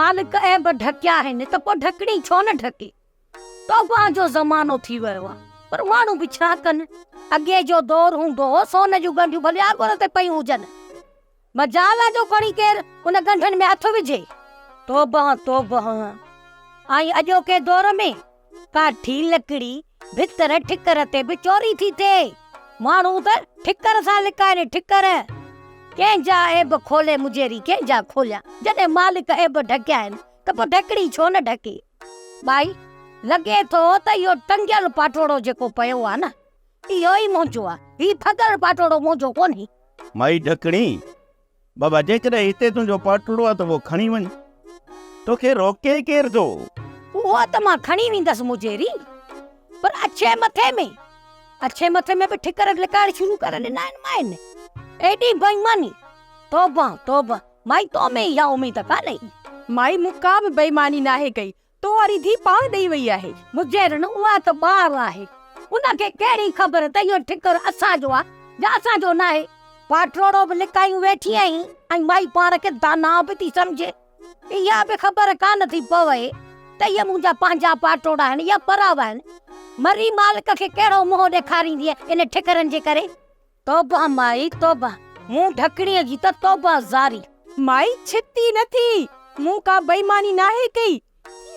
मालिक ऐब ढकिया आहिनि त पोइ ढकणी छो न ढके। तौबा जो ज़मानो थी वियो आहे, पर माण्हू बि छा कनि। अॻे जो दौर हूंदो हो, सोन जूं गंढियूं भले आगोर ते पई हुजनि, मजाल जो खणी केर उन गंढनि में हथ विझे। तौबा तौबा। ऐं अॼोके दौर में काठी लकड़ी भितर ठिकर ते बि चोरी थी थिए। माण्हू त ठिकर सां लिकाइनि ठिकर। कंहिंजा ऐब खोले मुजेरी कंहिंजा खोलिया। जॾहिं मालिक ऐब ढकिया आहिनि त पोइ ढकड़ी छो न ढके। भाई लगे थो त इहो टंगियल पाटोड़ो जेको पियो आहे न, इहो ई मोजो आहे। ही फगल पाटोड़ो मोजो कोन्हे। माई ढकणी बाबा जेकॾहिं हिते तुंहिंजो पाटोड़ो आहे त वो खणी वञ, तोखे रोके केर थो? उहो त मां खणी वेंदसि मुजेरी, पर अच्छे मथे में बि ठिकर लिकाइण शुरू करे ॾिना आहिनि माइन। एॾी बेईमानी। तौबा तौबा। माई तो में इहा उम्मीद कान्हे। माई मुका बि बेईमानी नाहे कई, तो वारी धी पाण ॾेई वई आहे। मुजेर न उहा त ॿार आहे, उनखे कहिड़ी ख़बर त इहो ठिकर असांजो आहे या असांजो न आहे। पाटोड़ो बि लिकायूं वेठी आहीं ऐं माई पाण खे दाना बि थी सम्झे। इहा बि ख़बर कान थी पवे त इहे मुंहिंजा पंहिंजा पाटोड़ा आहिनि या परावा आहिनि। मरी मालिक खे कहिड़ो मोह ॾेखारींदी इन ठिकरनि जे करे। तौबा माई तौबा। मूं ढकणीअ जी त तौबा ज़ारी। माई छिती न थी, मूं का बेईमानी नाहे कई। थी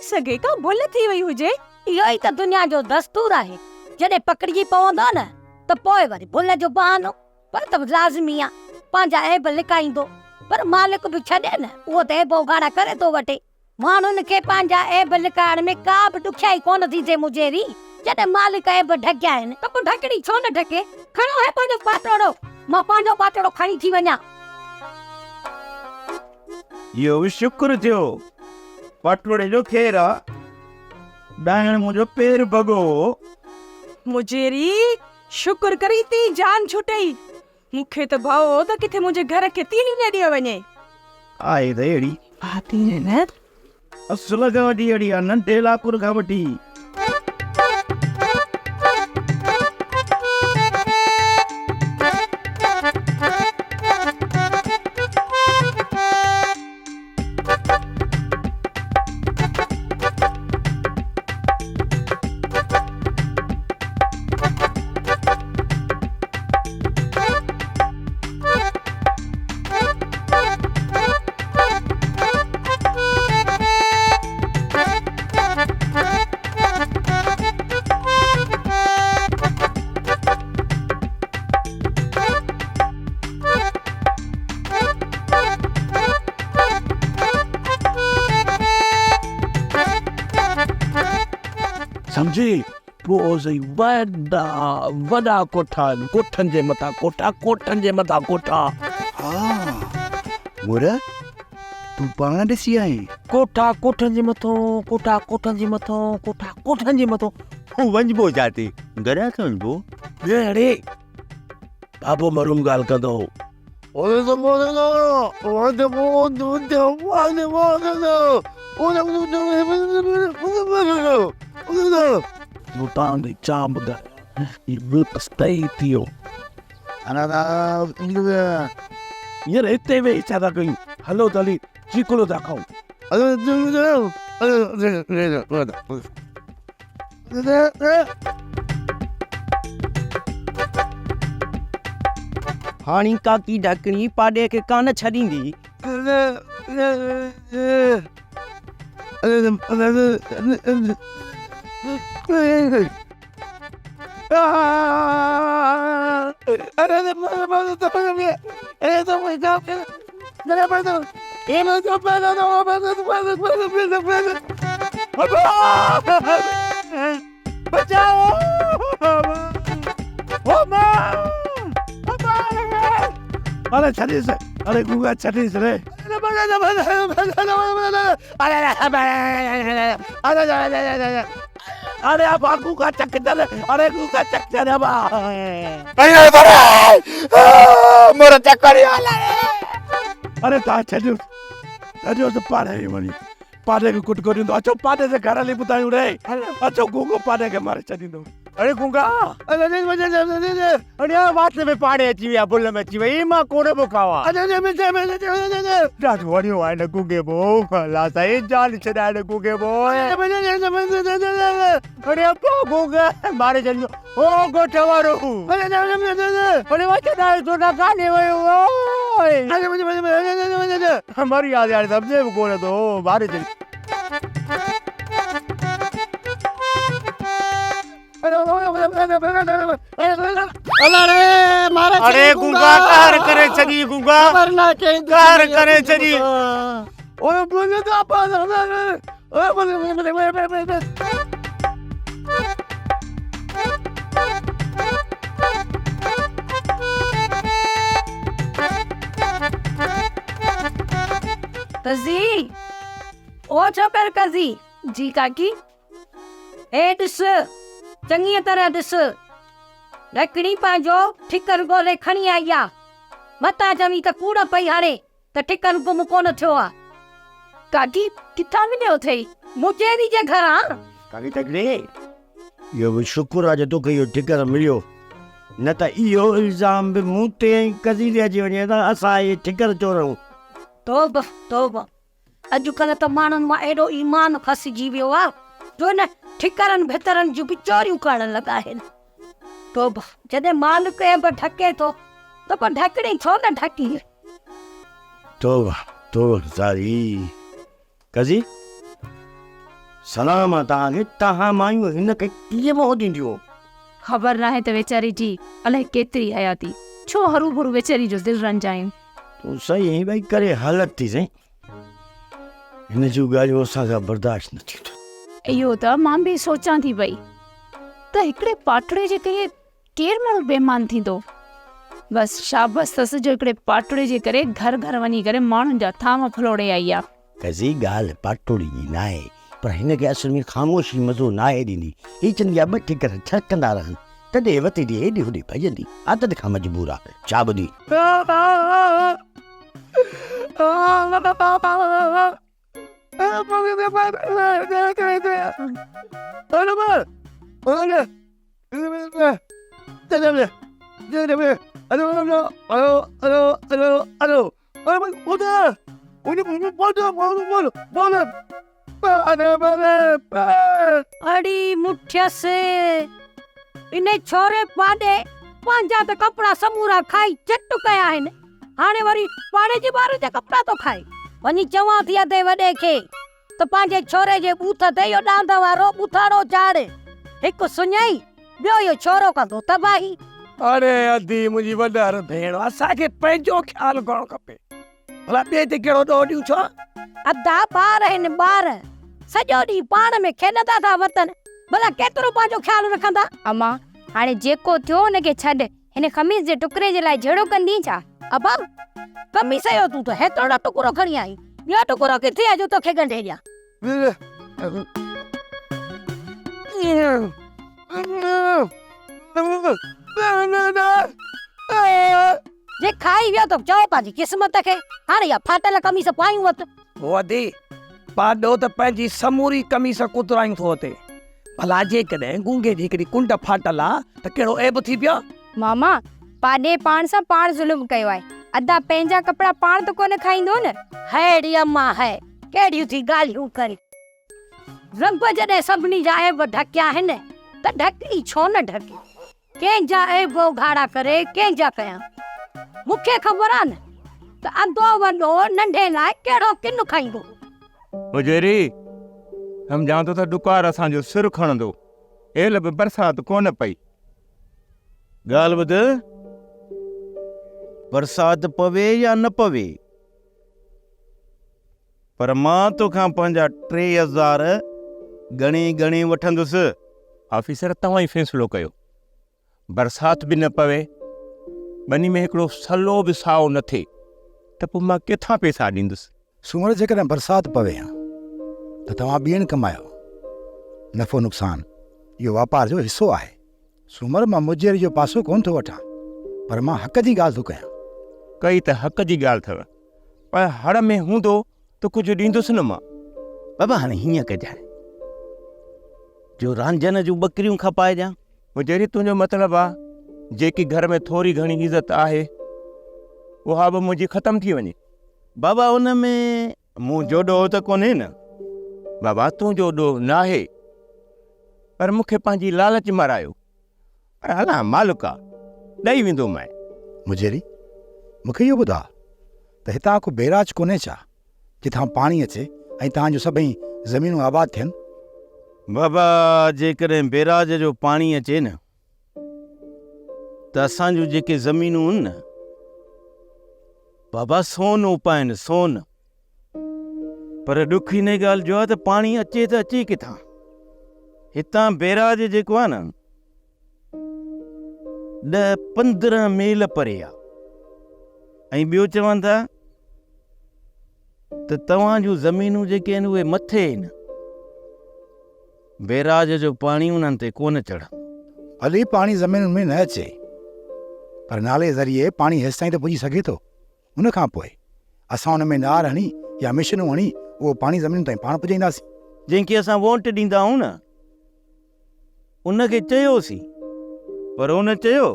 सघे का भुल थी वई हुजे। इहो ई त दुनिया जो दस्तूर आहे। जॾहिं पकड़िजी पवंदो न त पोइ वरी भुल जो बहानो। पर त लाज़मी आहे पंहिंजा ऐब लिकाईंदो, पर मालिक बि छॾे न, उहो त ऐब उघाड़ा करे थो वठे। माण्हुनि खे पंहिंजा ऐब लिकाइण में का बि ॾुखियाई कोन थी थिए मुजेरी। जॾहिं मालिक ऐब ढकिया आहिनि त पोइ ढकड़ी छो न ढके। खणो है पंहिंजो पाटोड़ो, मां पंहिंजो पाटोड़ो खणी थी वञा। इहो बि शुक्र थियो पाटोड़े जो खेर आहे। ॾाइण मुंहिंजो पेर भॻो। मुजेरी शुक्र करी थी जान छुटई। मूंखे त भओ त किथे मुंहिंजे घर खे तीली न ॾियो वञे। आहे त अहिड़ी आती न असुल खां वठी अहिड़ी आहे, नंढे लाकुर खां वठी। समझी पोइ वॾा कोठा आहिनि, कोठनि जे मथां कोठा, कोठनि जे मथां कोठा। हा मुर तूं पाण ॾिसी आई? कोठा कोठनि जे मथां, कोठा कोठनि जे मथां, कोठा कोठनि जे मथां। वञिबो जाते घरां खे वञिबो? अरे बाबो मरूम ॻाल्हि कंदो। तव्हांजी चा ॿुधाए थियो हींअर हिते वेही छा था कयूं? हलो त हली चीकुलो था खाऊं। हाणी काकी ढकणी पाॾे खे कान छॾींदी। अरे छॾीस, अरे गुगा छॾीस रे। अरे अब गुगा चक दे, अरे गुगा चक दे अब मोर चक्कर वाला। अरे ता छॾियो छॾियो त पाड़े वञी पाड़े खे कुट करिंदो। अचो पाड़े से घर हली ॿुधायूं रे। अचो गुगो पाड़े खे मारे छॾींदो। अरे गुंगा अरे वाट में पाणी अची विया बुल में अची वई मां कोड़े मुकावा ॾाढो वणियो आहे न गुंगे बो अला साईं जान छॾाए न गुंगे बो अरे अप्पा गुंगा मारे जंजो ओ गोठ वारो अरे वाच छॾाए तो ना काने वयो हमारी याद यार सबसे कोड़े तो मारे जंजो अरे गुंगा कार करे छड़ी गुंगा कार करे छड़ी ओए बोले तो आप कज़ी ओ छपर कज़ी जी काकी ए ॾिस चङी तरह ॾिस ॾकणी पंहिंजो ठिकर ॻोल्हे खणी आई आ मतां चवी त कूड़ पई हाणे त ठिकर गुम कोन थियो आ काकी किथां मिलियो अथई मुंहिंजे जे घरां काकी तकड़ी यो भी शुक्र आहे जो तोखे इहो ठिकर मिलियो न त इहो इल्ज़ाम बि मूं ते ऐं कज़ी ते अची वञे त असां इहे ठिकर चोरऊं तौब तौब अॼुकल्ह त माण्हुनि मां एॾो ईमान फसिजी वियो आहे जो न ठिकरनि भितरनि जूं बि चोरियूं करण लॻा आहिनि तौब जॾहिं मालिक बि ढके थो त पोइ ढकणी छो न ढकी तौबा तौबा सारी कज़ी सलाम आहे तव्हांखे तव्हां मायूं हिन खे कीअं मोह ॾींदियूं ख़बर नाहे त वेचारी जी अलाए केतिरी हयाती छो हरू भरू वेचारी जो दिलि रंजायूं तूं सही ऐं भई करे हालत थी सही हिन जूं ॻाल्हियूं असांखां बर्दाश्त न थियूं इहो त मां बि सोचां थी पई त हिकिड़े पाटड़े जे करे केरु माण्हू बेईमान थींदो बसि शाबस अथसि जो हिकिड़े पाटड़े जे करे घर घर वञी करे माण्हुनि जा थाम फलोड़े आई आहे कज़ी ॻाल्हि पाटोड़ी जी न आहे पर हिन खे असुल में ख़ामोशी मज़ो न आहे ॾींदी हीअ चवंदी आहे ॿ ठिकर छकंदा रहनि तॾहिं वती ॾे हेॾी होॾे भॼंदी आदत खां मजबूर आहे छा ॿुधी अड़ी मुठियस इन छोरे पाॾे पंहिंजा त कपिड़ा समूरा खाई चट कया आहिनि हाणे वरी पाड़े जे ॿार जा कपिड़ा तो खाए वञी चवां थी अधे वॾे खे त पंहिंजे छोरे जे बूथ ते इहो ॾांद वारो ॿुथाड़ो चाढ़ हिकु सुञाई ॿियो इहो छोरो कंदो तबाही अरे अधी मुंहिंजी वॾार भेण असांखे पंहिंजो ख़्यालु करणु खपे भला ॿिए ते कहिड़ो ॾोह ॾियूं छा अधा ॿार आहिनि ॿार सॼो ॾींहुं पाण में खेॾंदा था वतन भला केतिरो पंहिंजो ख़्यालु रखंदा अम्मा हाणे जेको थियो हुनखे छॾ हिन खमीस जे टुकड़े जे लाइ जहिड़ो कंदी छा अबा कमीस जो तूं त हेतिरो टुकड़ो खणी आई ॿिया टुकड़ा किथे आहे जो तोखे गंढे ॾियां जे खाई वियो त चओ पंहिंजी क़िस्मत खे हाणे इहा फाटल कमीस पायूं वत वधी पाॾो त पंहिंजी समूरी कमीस कुतरायूं थो अथे भला जेकॾहिं गूंगे जी हिकिड़ी कुंड फाटल आहे त कहिड़ो ऐब थी पियो मामा पाॾे पाण सां पाण ज़ुल्म कयो आहे अदा पंहिंजा कपिड़ा पाण त कोन खाईंदो न हैड़ी अम्मा है केड़ियूं थी ॻाल्हियूं करे रब जॾहिं सभिनी जा ऐब ढकिया आहिनि त ढकी छो न ढके कंहिंजा ऐब उघाड़ा करे कंहिंजा कयां मूंखे ख़बर आहे न त अधो वॾो नंढे लाइ कहिड़ो किन खाईंदो मुजेरी सम्झां थो त डुकार असांजो सिर खणंदो एल बि बरसाति कोन पई ॻाल्हि ॿुध बरसाति पवे या न पवे पर मां तोखां पंहिंजा 3000 गणी गणी वठंदुसि ऑफिसर तव्हां ई फ़ैसिलो कयो बरसाति बि न पवे बनी में हिकिड़ो सलो बि साओ न थिए त पोइ मां किथां पैसा ॾींदुसि सूमर जेकॾहिं बरसाति पवे हा त तव्हां ॿियनि कमायो नफ़ो नुक़सान इहो वापार जो हिसो आहे सूमर मां मुजेरी जो पासो कोन थो वठां पर मां हक़ जी ॻाल्हि थो कयां कई त हक़ जी ॻाल्हि अथव पर हड़ में हूंदो त कुझु ॾींदुसि न मां बाबा हाणे हीअं कजांइ जो रांझन जूं ॿकरियूं खपाए ॾियां मुंहिंजी तुंहिंजो मतिलबु आहे जेकी घर में थोरी घणी इज़त आहे उहा बि मुंहिंजी ख़तमु थी वञे। बाबा उन में मूं जो ॾोह त कोन्हे न। बाबा तूं जो ॾोह न आहे, पर मूंखे पंहिंजी लालच मारायो। हला मालिका ॾेई वेंदो मैं। मुजेरी मूंखे इहो ॿुधा त हितां को बैराज कोन्हे छा जिथां पाणी अचे ऐं तव्हांजो सभई ज़मीनूं आबाद थियनि? बाबा जेकॾहिं बैराज जो पाणी अचे न त असांजूं जेके ज़मीनूं आहिनि न बाबा सोन उपाइनि सोन। पर ॾुख इन ॻाल्हि जो आहे त पाणी अचे त अचे किथां? हितां बैराज जेको आहे न 10-15 मील परे आहे। ऐं ॿियो चवनि था त तव्हांजूं ज़मीनूं जेके आहिनि उहे मथे आहिनि, बैराज जो पाणी उन्हनि ते कोन चढ़ंदो। भली पाणी ज़मीनुनि में न अचे पर नाले ज़रिए पाणी हेसि ताईं त पुॼी सघे थो। उन खां पोइ असां उन में नार हणी या मिशनूं हणी उहो पाणी ज़मीन ताईं पाण पुॼाईंदासीं। जंहिंखे असां वोट ॾींदा आहियूं न उनखे चयोसीं, पर उन चयो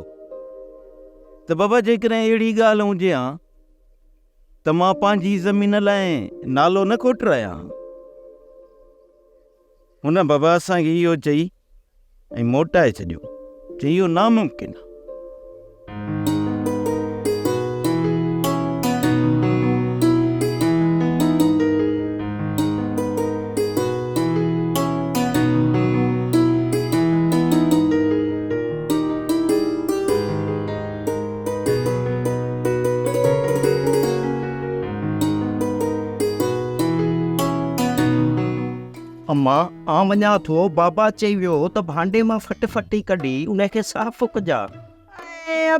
त बाबा जेकॾहिं अहिड़ी ॻाल्हि हुजे हा त मां पंहिंजी ज़मीन लाइ नालो न खोटरायां। हुन बाबा असांखे इहो चई ऐं मोटाए छॾियो, चई इहो नामुमकिन आहे। अम्मा आ वञा थो, बाबा चई वियो त भांडे मां फटफटी कढी उनखे साफ़ कजा।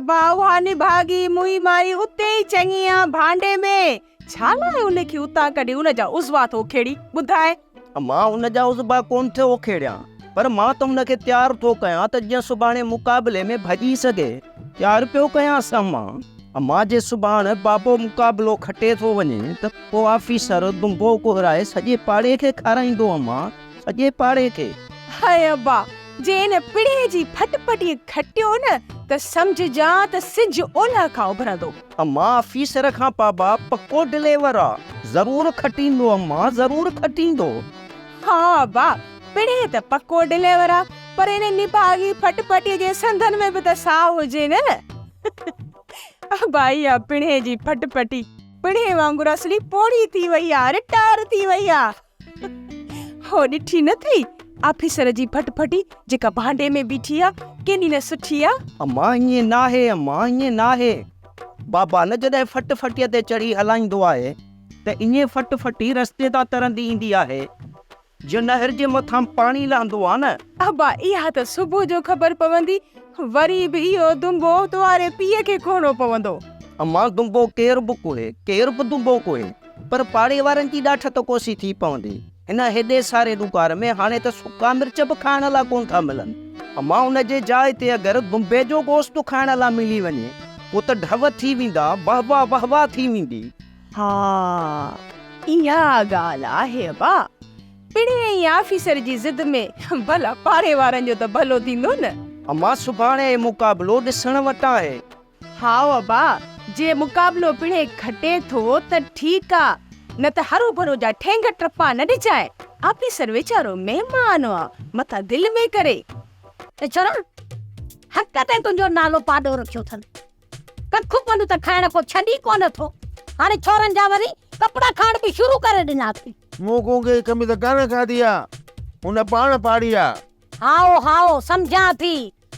बावानी भागी मुई मारी उते ही चङी आ भांडे में छा लाइ उनखे उतां कढी उन जा उज़वा थो खेड़ी ॿुधाए। अम्मा उन जा उज़बा कोन थियो खेड़िया, पर मां त उनखे तयार थो कयां त जीअं सुभाणे मुक़ाबले में भॼी सघे। तयार पियो कयांसि अम्मा। अम्मा जे सुभाणे बाबो मुक़ाबलो खटे थो वञे त पोइ ऑफिसर दुंबो कोहराए सॼे पाड़े खे खाराईंदो। अम्मा सॼे पाड़े खे। हाय अब्बा जे इन पिड़े जी फटफटी खटियो न त समझ जा त सिज ओलह खां उभरंदो। अम्मा ऑफिसर खां बाबा पक्को डिलीवर आ, ज़रूर खटींदो। अम्मा ज़रूर खटींदो। हाँ अब्बा पिड़े त पक्को डिलीवर आ, पर इन निभागी फटफटी जे संधन में बि त साह हुजे न। अब्बा इहा पिड़े जी फटफटी पिड़े वांगुरु असली पोड़ी थी वई आ, रिटायर थी वई आ। हो ॾिठी न थी ऑफिसर जी फटफटी जेका भांडे में बीठी आ, केनी न सुठी आ। अम्मा ईअं नाहे, अम्मा ईअं नाहे। बाबा न जॾहिं फटफटीअ ते चढ़ी हलाईंदो आहे त ईअं फटफटी रस्ते तां तरंदी ईंदी आहे जो नहर जे मथां पाणी लहंदो आहे न। अब्बा इहा त सुबुह जो ख़बर पवंदी, वरी बि इहो दुंबो तुआरे पीउ खे खोणो पवंदो। अम्मा दुंबो केर बि कोहे, केर बि दुंबो कोहे, पर पाड़े वारनि जी ॾाठ त कोसी थी पवंदी। हिन हेॾे सारे ॾुकार में हाणे त सुका मिर्च बि खाइण लाइ कोन था मिलनि। अम्मा उन जे जाइ ते अगरि दुंबे जो गोश्त खाइण लाइ मिली वञे पोइ त ढव थी वेंदा, वाह वाह थी वेंदी। हा इहा ॻाल्हि आहे अब्बा। पिड़े ई ऑफिसर जी ज़िद में भला पाड़े वारनि जो त भलो थींदो न। अम्मा सुभाणे मुक़ाबलो ॾिसण वटि आहे। हा अब्बा जे मुक़ाबलो पिड़े खटे थो त ठीकु आ, न त हरो भरो जा ठेंग टपा न ॾिजाए। ऑफिसर वेचारो महिमान आ, मथां दिलि में करे। चरण हक़ ते तुंहिंजो नालो पाॾो रखियो अथनि, कखु पन त खाइण को छॾी कोन थो। हाणे छोरनि जा वरी कपिड़ा खाइण बि शुरू करे ॾिना अथई। मूं गूंगे कमीज़ कान खाधी आ, हुन पाण पाड़ी आ। हाओ हाओ सम्झां थी,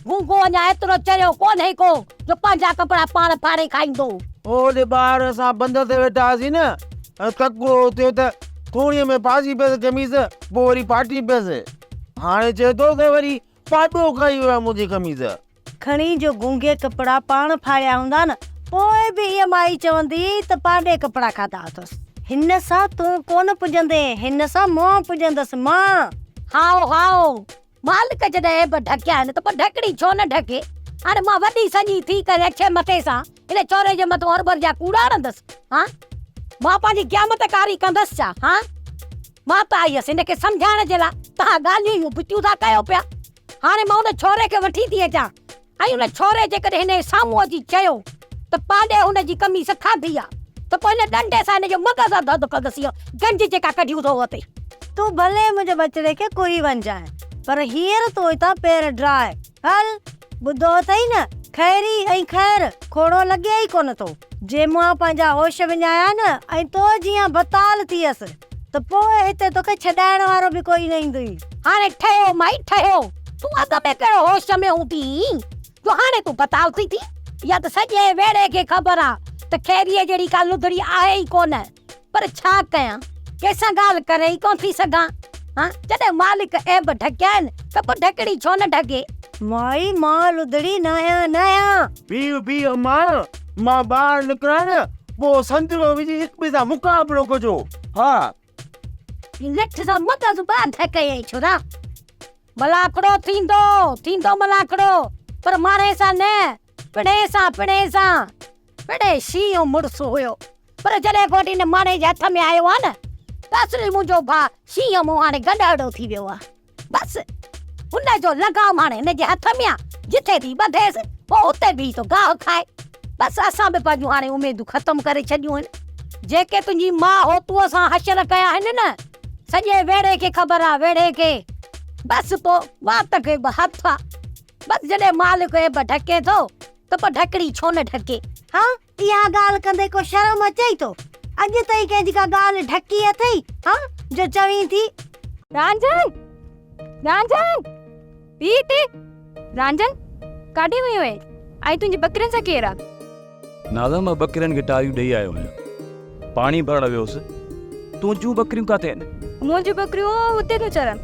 गूंगो अञा एतिरो चरियो कोन्हे को जो पंहिंजा कपिड़ा पाण फाड़े खाईंदो। ओॾे ॿाहिरि असां बंद ते वेठा हुआसीं न, तकिड़ो थियो त थोड़ीअ में फासी पियसि कमीज़, पोइ वरी फाटी पियसि। हाणे चए थो त वरी पाॾो खाई वियो आहे मुंहिंजी कमीज़। खणी जो गूंगे कपिड़ा पाण फाड़िया हूंदा न, पोइ बि हीअ माई चवंदी त पाड़े कपिड़ा खाधा अथसि। हिन सां तूं कोन पुॼंदे, हिन सां मां पुॼंदसि मां। हाओ हाओ मालिक जॾहिं बि ढकिया आहिनि त पोइ ढकड़ी छो न ढके। हाणे मां वॾी सॼी थी करे अछे मथे सां इन चोरे जे मथां अरबर जा कूड़ा हणंदसि। हाँ मां पंहिंजी क़यामत कारी कंदसि छा? हाँ मां त आई हुअसि हिनखे सम्झाइण जे लाइ, तव्हां ॻाल्हियूं बिटियूं था कयो पिया। हाणे मां उन छोरे खे वठी थी अचां ऐं उन छोरे जेकॾहिं हिन साम्हूं अची चयो त पाॾे हुनजी कमीस खाधी आहे त पोइ हिन डंडे सां हिनजो मग़ज़ दर्द कंदसि, गंज जेका कढियूं थो अथई। तूं भले मुंहिंजे बचड़े खे कोई वंजाए, पर हींअर तो हितां पेर ड्राए। हल, ॿुधो अथई न, खैरी ऐं खैर खोड़ो लॻे ई कोन थो। जे मां पंहिंजा होश विञाया न ऐं तो जीअं बताल थियसि त पोइ हिते तोखे छॾाइण वारो बि कोई न ईंदुई। हाणे ठहियो माई ठहियो, तूं अॻ में कहिड़ो होश में हूंदी जो हाणे तूं बताल थी थी? या त सॼे वेड़े खे ख़बर आहे त खैरीअ जहिड़ी का लुधड़ी आहे ई कोन, पर छा कयां, कंहिंसां ॻाल्हि करे ई कोन थी सघां। जॾहिं मालिक ऐब ढकिया आहिनि त पोइ ढकड़ी छो न ढके? माई मां लुधड़ी न आहियां। बीह मां ॿाहिरि निकिरा न, पोइ संतरो विझी हिक ॿिए सां मुक़ाबिलो कजो। हा लठ सां मग़ज़ बांध कयई छोरा। मलाखड़ो थींदो मलाखड़ो, पर मारे सां न, पिणे सां। पिणे शींहुं मुड़ुसु हुयो, पर जॾहिं कोटी न मारे जे हथ में आयो आहे न त असली मुंहिंजो भाउ शींहुं मूं हाणे गॾाड़ो थी वियो आहे। बसि हुनजो लगाम हाणे हिनजे हथ में आहे, जिथे थी ॿधेसि पोइ उते बि थो गाहु खाए। बसि असां बि पंहिंजूं हाणे उमेदूं ख़तमु करे छॾियूं आहिनि। जेके तुंहिंजी माउ होतूअ सां हशर कया आहिनि न, सॼे वेड़े खे ख़बर आहे, वेड़े खे। बसि पोइ वात खे बि हथ आहे। बसि जॾहिं मालिक बि ढके थो त पोइ ढकड़ी छो न ढके? हा, इहा ॻाल्हि कंदे को शर्म अचई थो? अॼु ताईं कंहिंजी का ॻाल्हि ढकी अथई जो चवीं थी? रांझन पी ते रांझन काॾे वियो आहे? ऐं तुंहिंजी बकरियुनि सां केरु आहे? नाला मां बकरियुनि खे टारियूं ॾेई आयो आहियां, पाणी भरणु वियोसि। तुंहिंजूं बकरियूं किथे आहिनि? मुंहिंजूं बकरियूं उते थियूं चरनि।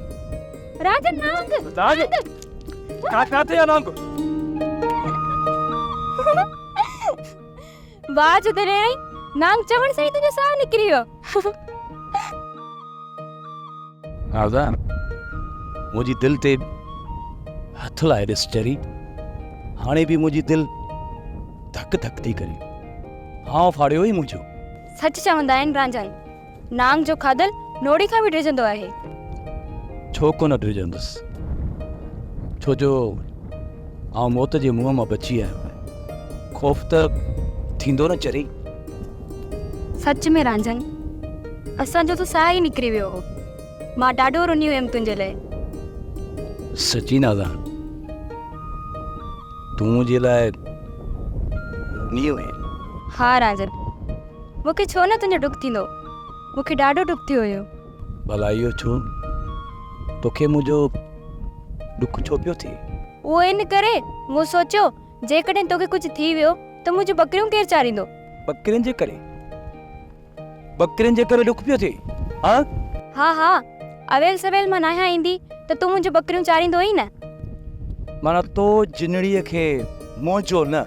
रांझन नांग किथे आहे नांग? वाह जो दरे नांग चवण सां ई तुंहिंजो साह निकिरी वियो। नाज़ा, मुंहिंजी दिलि ते हथ लाइ ॾिस चरी, हाणे बि मुंहिंजी दिलि धक धक थी करे। हाँ फाड़ियो ई मुंहिंजो। सच चवंदा आहिनि रांझन, नांग जो खाधल नोड़ी खां बि डिॼंदो आहे। छो कोन डिॼंदुसि? छो जो आउं मौत जे मुंहं मां बची आयो आहियां। खौफ़ त थींदो न चरी? सच में रांझन, असांजो त साह ई निकिरी वियो हो। मां ॾाढो रुनी हुयमि तुंहिंजे लाइ। सची नाज़ा, तूं मुंहिंजे लाइ रुनी हुई? हा रांझन, मूंखे छो न तुंहिंजो डुख थींदो? मूंखे ॾाढो डुख थियो हुयो। भला इहो छो? तोखे मुंहिंजो डुख छो पियो थिए? उहो इन करे मूं सोचियो जेकॾहिं तोखे कुझु थी वियो त मुंहिंजूं बकरियूं केरु चारींदो? बकरियुनि जे करे? बकरियुनि जे करे डुख पियो थिए? हा, अवेल सवेल मां नाहियां ईंदी त तूं मुंहिंजूं बकरियूं चारींदो ई न। माना तो जिनड़ीअ खे मोचो न,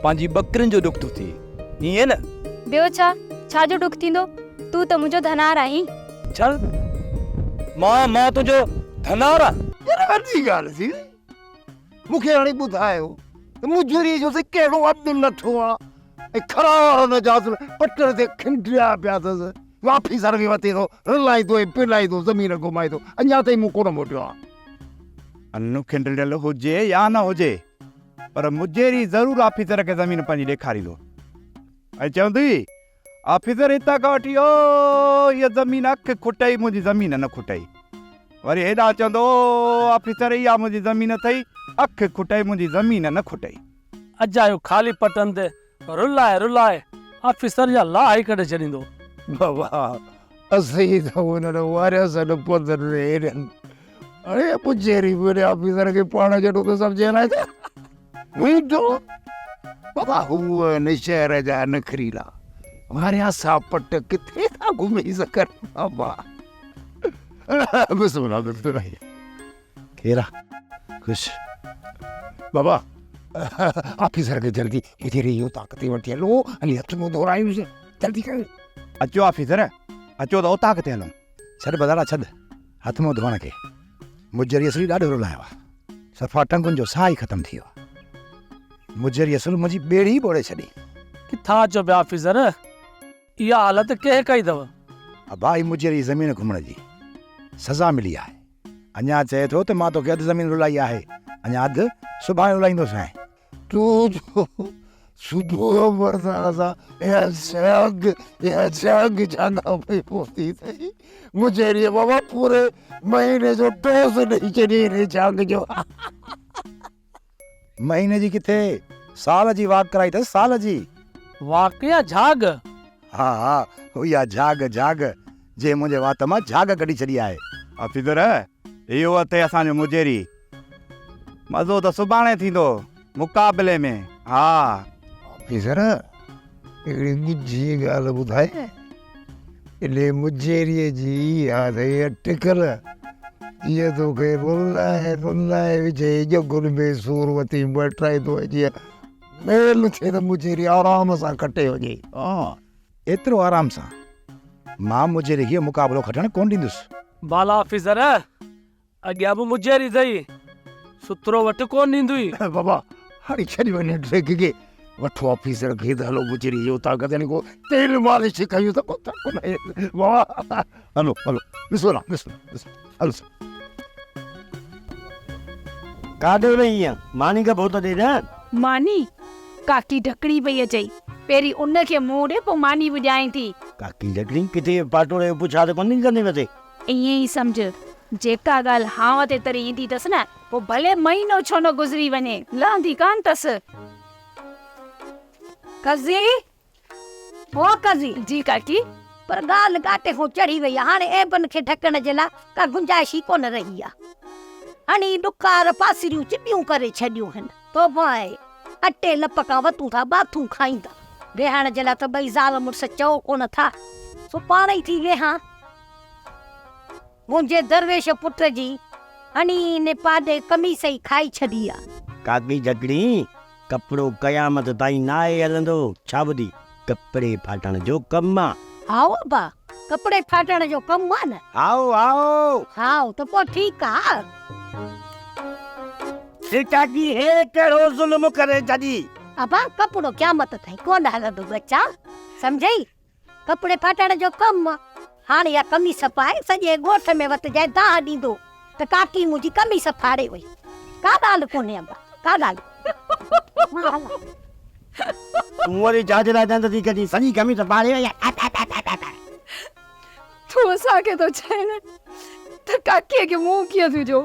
पंहिंजी बकरियुनि जो डुख थो थिए, ईअं न? ॿियो छा जो डुख थींदो? तूं त मुंहिंजो धनार आहीं। चल, मां तुंहिंजो धनार आहियां। वॾी ॻाल्हि थी। मूंखे हाणे ॿुधायो त मुजूरी जो त कहिड़ो अब्दुल नथो आहे ऐं खरार न जात पटर ते खिंडिया पिया अथसि। ऑफिसर खे वठी थो रिलाईंदो ऐं पिलाईंदो, ज़मीन घुमाईंदो, अञा ताईं मूं कोन मोटियो आहे। अनु खिंडियल हुजे या न हुजे, पर मुजेरी ज़रूरु ऑफिसर खे ज़मीन पंहिंजी ॾेखारींदो ऐं चवंदी ऑफिसर हितां खां वठी इहा ज़मीन अखि खुटई, मुंहिंजी ज़मीन न खुटई। वरी हेॾा चवंदो ऑफिसर इहा मुंहिंजी ज़मीन अथई, अखि खुटई, मुंहिंजी ज़मीन न खुटई। अजायो ख़ाली पटन ते रुलाए ऑफिसर जा लाइ कढे छॾींदो। बाबा असीं त हुननि वारिसनि पुत्र हेॾनि, अरे मुजेरी वॾे ऑफिसर खे पाण जहिड़ो त सम्झे न बाबा। हूअ न शहर जा नखरीला वारिसा पट किथे था घुमी सघनि बाबा। केरा ख़ुशि बाबा, ऑफिसर खे जल्दी हिते इहो ताक़ती वठी हलो, हली हथ मुंहुं धोरायूंसि, जल्दी कर। अचो ऑफिसर, अचो त उतां किथे हलूं? छॾ बदाड़ा छॾ, हथ मुंहुं धोअण खे। मुजरी असली ॾाढो रुलायो आहे, सफ़ा टंगुनि जो साह ई ख़तमु थी वियो आहे। मुजरी असुल मुंहिंजी ॿेड़ी ॿोड़े छॾी। किथां अचो पिया ऑफिसर, इहा हालत कंहिं कई अथव? अबाई मुजरी ज़मीन घुमण जी सज़ा मिली आहे अञा चए थो त मां तोखे अधु ज़मीन रुलाई आहे, अञा अधु सुभाणे रुलाईंदोसांइ। तू जो सुबुह बरसात सां जग जागा पई पहुती थई, मुझे बाबा पूरे महीने जो डोज़ ॾेई छॾी रे जग जो। महीने जी किथे, साल जी वाक कराई अथसि, साल जी। वाकया झाग? हा हा, उहा झाग जे मुंहिंजे वात मां झाग कढी छॾी आहे। ऑफिसर इहो अथे असांजो मुजेरी, मज़ो त सुभाणे थींदो मुक़ाबले में। हा ऑफिसर हिकिड़ी ॻुझी ॻाल्हि ॿुधाए, इले मुजेरीअ जी यादि आई अटकल, जीअं तोखे रुलाए विझे जगुन में सूर वती मटाईंदो, जीअं मेल थिए त मुजेरी आराम सां कटे वञे। हा, एतिरो आराम सां मां मुजेरी खे मुक़ाबलो खटणु कोन ॾींदुसि। बाला ऑफिसर अॻियां बि मुजेरी अथई, सुतरो वटि कोन ॾींदुई। बाबा हाणे छॾी वञे ड्रेग खे, वठो ऑफिसर खे त हलो मुजेरी जो ताक़त यानी को तेल मालिश कयूं त बाबा हलो ॾिसो ना हलो काॾे वई आहियां, मानी खां भोत ॾे न। मानी? काकी ढकड़ी पई अचई, पहिरीं उन खे मुंहुं ॾे पोइ मानी ॿुधाई थी। काकी लकड़ी किथे पाटोड़े जो पुछा त कोन कंदे वते। ईअं ई सम्झ, जेका ॻाल्हि हां ते तरी ईंदी अथसि न, पोइ भले महीनो छो न गुज़री वञे, लहंदी कान अथसि। कज़ी हो कज़ी जी काकी। पर ॻाल्हि घाटे खां चढ़ी वई आहे, हाणे ऐबन खे ढकण जे लाइ का गुंजाइश ई कोन रही आहे। हाणे ॾुकार पासिरियूं चिबियूं करे छॾियूं आहिनि, तो भाई अटे लप खां वतूं था बाथूं खाईंदा, वेहण जे लाइ त ॿई ज़ाल मुड़ुस चओ कोन था, सो पाण ई थी वेहां। मुंहिंजे दरवेश पुट जी हनी ने पाॾे कमीस ई खाई छॾी आहे। काकी झकड़ी कपिड़ो क़यामत ताईं नाहे हलंदो, छा ॿुधी कपिड़े फाटण जो कमु आहे। आओ बा, कपिड़े फाटण जो कमु आहे न। आओ हाओ त पोइ ठीकु आहे। काकी हे कहिड़ो ज़ुल्म करे छॾी। अबा कपिड़ो क़यामत ताईं कोन हलंदो बच्चा, सम्झई? कपिड़े फाटण जो कमु हाणे या कमीस पाए सॼे ॻोठ में वटिजाए दाह ॾींदो त काकी मुंहिंजी कमीस फाड़े वई, का ॻाल्हि कोन्हे अबा, का ॻाल्हि। तूं वरी जहाज लाइ दंद थी कढी, सॼी कमीस फाड़े वई। तूं असांखे थो चए न त काकीअ खे मुंहुं कीअं तुंहिंजो,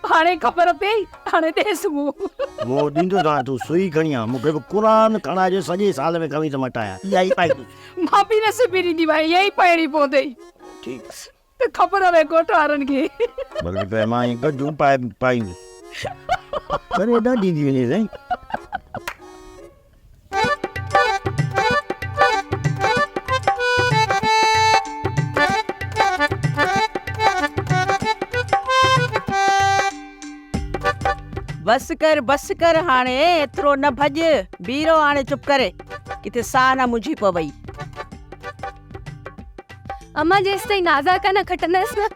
हाणे ख़बर पई, हाणे ॾेसि मुंहुं। वो ॾींदो ना, तूं सुई खणी आ, मूंखे बि क़ुरान खणाइजो, सॼे साल में कमीस मटाया, इहा ई पाई तूं। मां बि न सिबी ॾींदी भाई, इहा ई पाइणी पवंदई। ठीकु त ख़बर पए ॻोठ वारनि खे। भले पे मां ई गॾु पाई करे न ॾींदी वञे साईं। बस कर हाणे एतिरो न भॼ, बीरो हाणे चुप करे, किथे साह न मुंझी पवई। अम्मा जेसि ताईं नाज़ा न खटंदसि न,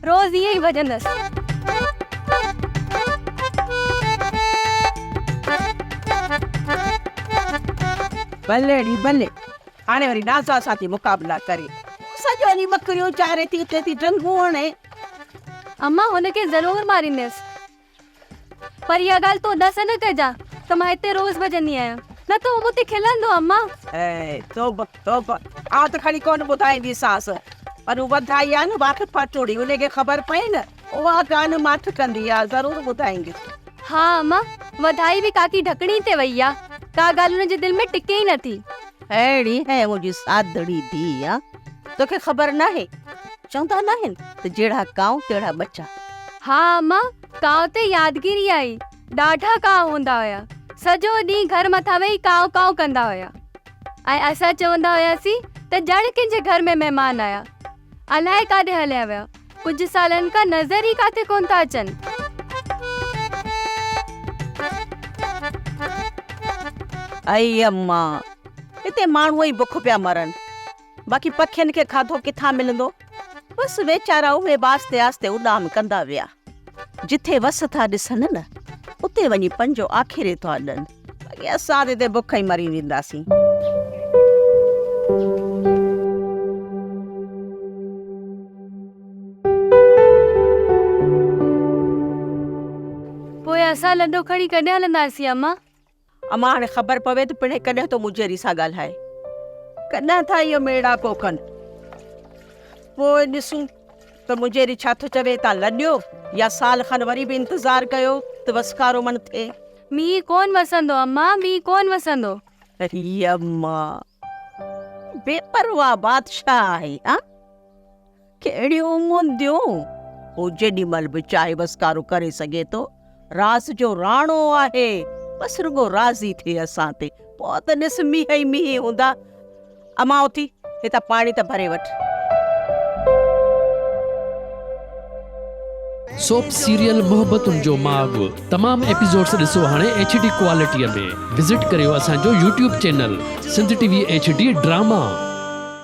रोज़ ईअं ई भॼंदसि। भले हाणे वरी नाज़ा सां थी मुक़ाबला करे, सॼो ॾींहुं बकरियूं चारे थी, उते थी टंगूं हणे। अम्मा हुनखे ज़रूरु मारींदसि, पर इहा ॻाल्हि तूं ॾस न कजां त मां हिते रोज़ भॼंदी आहियां, न त हू मूंखे खिलंदो। अम्मा तोबा आ त खणी कोन ॿुधाईंदी सास, पर हू वधाई आहे न वाठ पाटोड़ी, उनखे ख़बर पए न, उहा कान माठ कंदी आहे, ज़रूरु ॿुधाईंदी। हा अम्मा, वधाई बि काकी ढकड़ी ते वई आहे, का ॻाल्हि हुनजे दिलि में टिके ई नथी। अहिड़ी है मुंहिंजी सादड़ी धीउ आहे, तोखे ख़बर न आहे, चवंदा न आहिनि त जहिड़ा कांव तहिड़ा बच्चा। हा अम्मा, कांव ते यादगिरी आई, ॾाढा कांव हूंदा हुया, सॼो ॾींहुं घर मथां वेही कांव कांव कंदा हुया, ऐं असां चवंदा हुयासीं त ॼण कंहिंजे घर में महिमान आया, अलाए काॾे हलिया विया, कुझु सालनि खां नज़र ई काथे कोन था अचनि। आई अम्मा, हिते माण्हू ई बुख पिया मरनि, बाक़ी पखियुनि खे खाधो किथां मिलंदो? बसि वेचारा उहे आस्ते आस्ते उॾाम कंदा विया, जिथे वस था ॾिसनि न, उते वञी पंजो आख़िरे था ॾियनि, असां हिते बुख ई मरी वेंदासीं। असां लॾो खणी कॾहिं हलंदासीं अम्मा? अमां हाणे ख़बर पवे त पिणे कॾहिं तो मुंहिंजे सां ॻाल्हाए, कॾहिं था इहो मेड़ा पोखनि। पोइ ॾिसूं त मुंहिंजे छा थो चवे, तव्हां लॾियो या साल खनि वरी बि इंतज़ारु कयो त वसकारो मन थिए। मींहुं कोन वसंदो अम्मा, मींहुं कोन वसंदो। अरे अम्मा बेपरवाह बादशाह आहे। हा कहिड़ियूं मुंदियूं, हू जेॾी महिल बि चाहे वसकारो करे सघे थो। रास जो राणो आहे, बसि रुगो राज़ी थिए असां ते। पोइ त ॾिस मींहं ई मींहं हूंदा। अमां उथी हितां पाणी त भरे वठ। सोप सीरियल मोहब्बतुनि जो माग तमाम एपिसोड्स ॾिसो हाणे HD क्वालिटीअ में। विज़िट करियो असांजो YouTube channel Sindh TV HD drama.